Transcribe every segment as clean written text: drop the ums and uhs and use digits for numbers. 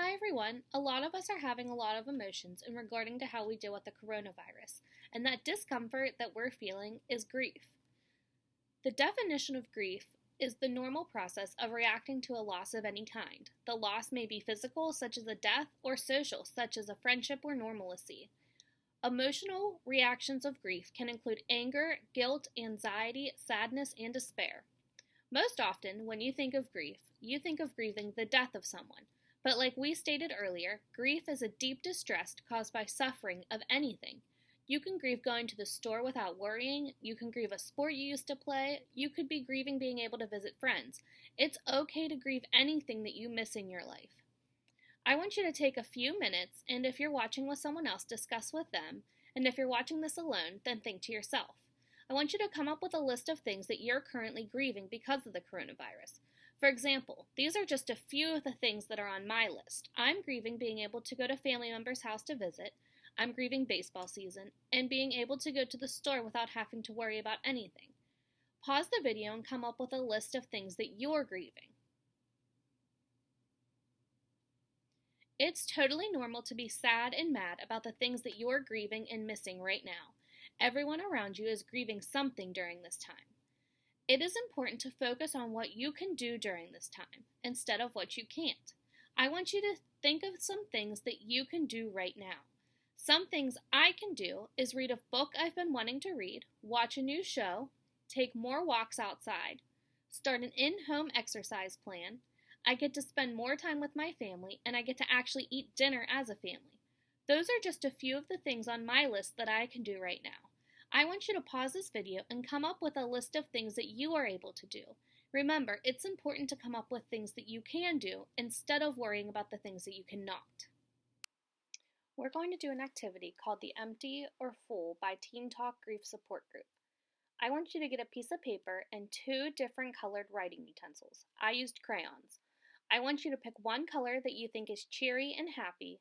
Hi everyone. A lot of us are having a lot of emotions in regarding to how we deal with the coronavirus, and that discomfort that we're feeling is grief. The definition of grief is the normal process of reacting to a loss of any kind. The loss may be physical, such as a death, or social, such as a friendship or normalcy. Emotional reactions of grief can include anger, guilt, anxiety, sadness, and despair. Most often, when you think of grief, you think of grieving the death of someone. But like we stated earlier, grief is a deep distress caused by suffering of anything. You can grieve going to the store without worrying. You can grieve a sport you used to play. You could be grieving being able to visit friends. It's okay to grieve anything that you miss in your life. I want you to take a few minutes, and if you're watching with someone else, discuss with them. And if you're watching this alone, then think to yourself. I want you to come up with a list of things that you're currently grieving because of the coronavirus. For example, these are just a few of the things that are on my list. I'm grieving being able to go to family members' house to visit. I'm grieving baseball season and being able to go to the store without having to worry about anything. Pause the video and come up with a list of things that you're grieving. It's totally normal to be sad and mad about the things that you're grieving and missing right now. Everyone around you is grieving something during this time. It is important to focus on what you can do during this time instead of what you can't. I want you to think of some things that you can do right now. Some things I can do is read a book I've been wanting to read, watch a new show, take more walks outside, start an in-home exercise plan. I get to spend more time with my family, and I get to actually eat dinner as a family. Those are just a few of the things on my list that I can do right now. I want you to pause this video and come up with a list of things that you are able to do. Remember, it's important to come up with things that you can do instead of worrying about the things that you cannot. We're going to do an activity called the Empty or Full by Teen Talk Grief Support Group. I want you to get a piece of paper and 2 different colored writing utensils. I used crayons. I want you to pick one color that you think is cheery and happy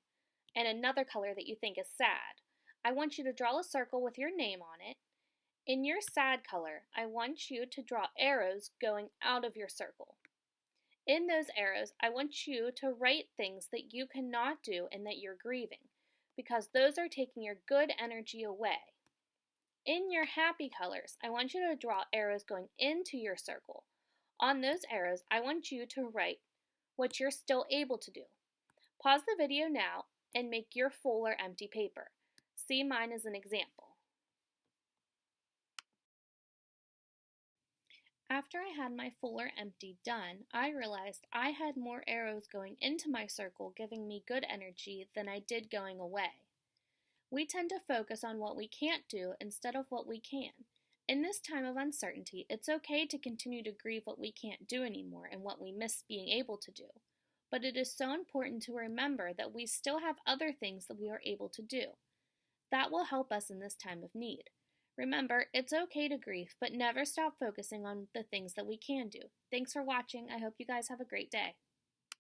and another color that you think is sad. I want you to draw a circle with your name on it. In your sad color, I want you to draw arrows going out of your circle. In those arrows, I want you to write things that you cannot do and that you're grieving, because those are taking your good energy away. In your happy colors, I want you to draw arrows going into your circle. On those arrows, I want you to write what you're still able to do. Pause the video now and make your full or empty paper. See mine as an example. After I had my full or empty done, I realized I had more arrows going into my circle giving me good energy than I did going away. We tend to focus on what we can't do instead of what we can. In this time of uncertainty, it's okay to continue to grieve what we can't do anymore and what we miss being able to do. But it is so important to remember that we still have other things that we are able to do. That will help us in this time of need. Remember, it's okay to grieve, but never stop focusing on the things that we can do. Thanks for watching. I hope you guys have a great day.